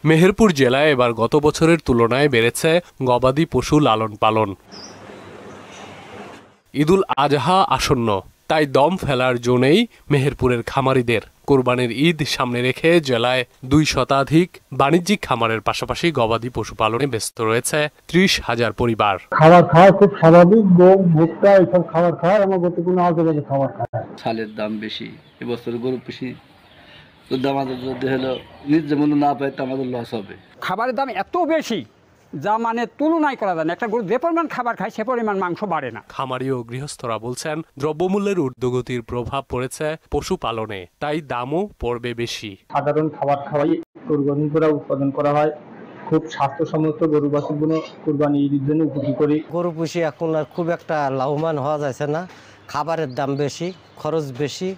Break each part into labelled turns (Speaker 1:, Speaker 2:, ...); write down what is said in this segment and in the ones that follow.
Speaker 1: মেহেরপুর জেলায় এবার গত বছরের তুলনায় বেড়েছে গবাদি পশু লালন পালন। ঈদুল আজহা আসন্ন, তাই দম ফেলার জো নেই মেহেরপুরের খামারিদের। কোরবানির ঈদ সামনে রেখে জেলায় 2 শতাধিক বাণিজ্যিক খামারের পাশাপাশি গবাদি পশু পালনে ব্যস্ত রয়েছে 30,000 পরিবার।
Speaker 2: খাবার খাওয়া খুব স্বাভাবিক, গম ভুট্টা এইসব খাবার খায়, আমার গত কোনো আজেবাজে খাবার খায়।
Speaker 3: চালের দাম বেশি, এবছর গরু বেশি, আমাদের যদি হলো নিজ যেমন না পায় আমাদের লস হবে।
Speaker 4: খাবারের দাম এত বেশি যা মানে তুলনায় করা যায় না। একটা গরু যে পরিমাণ খাবার খায় সে পরিমাণ মাংস বাড়ে না।
Speaker 1: খামারি ও গৃহস্থরা বলছেন, দ্রব্যমূল্যের ঊর্ধ্বগতির প্রভাব পড়েছে পশুপালনে, তাই দামও পড়বে বেশি।
Speaker 2: সাধারণ খাবার খাওয়াই কোরবানি করে উৎপাদন করা হয়। খুব স্বাস্থ্যসম্মত গরু বাছুরগুলো কোরবানি ঈদের জন্য উপযোগী করি।
Speaker 5: গরু পুষি এখন আর খুব একটা লাভবান হওয়া যাচ্ছে না। খাবারের দাম বেশি, খরচ বেশি,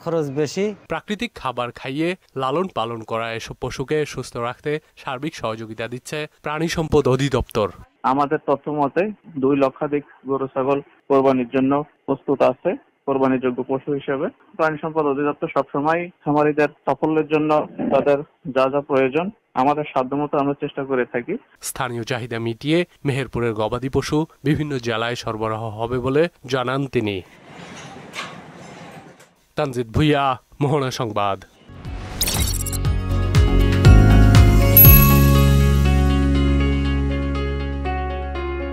Speaker 5: খরচ বেশি।
Speaker 1: প্রাকৃতিক খাবার খাইয়ে লালন পালন করা এসব পশুকে সুস্থ রাখতে সার্বিক সহযোগিতা দিচ্ছে প্রাণী সম্পদ অধিদপ্তর।
Speaker 6: আমাদের তথ্য মতে 2 লক্ষাধিক গরু ছাগল কোরবানির জন্য প্রস্তুত আছে কোরবানির যোগ্য পশু হিসেবে। প্রাণী সম্পদ অধিদপ্তর সবসময় খামারিদের সাফল্যের জন্য তাদের যা যা প্রয়োজন আমাদের সাধ্যমতো আমরা চেষ্টা করে থাকি।
Speaker 1: স্থানীয় চাহিদা মিটিয়ে মেহেরপুরের গবাদি পশু বিভিন্ন জেলায় সরবরাহ হবে বলে জানান তিনি। তানজিদ ভুইয়া, মোহনা সংবাদ।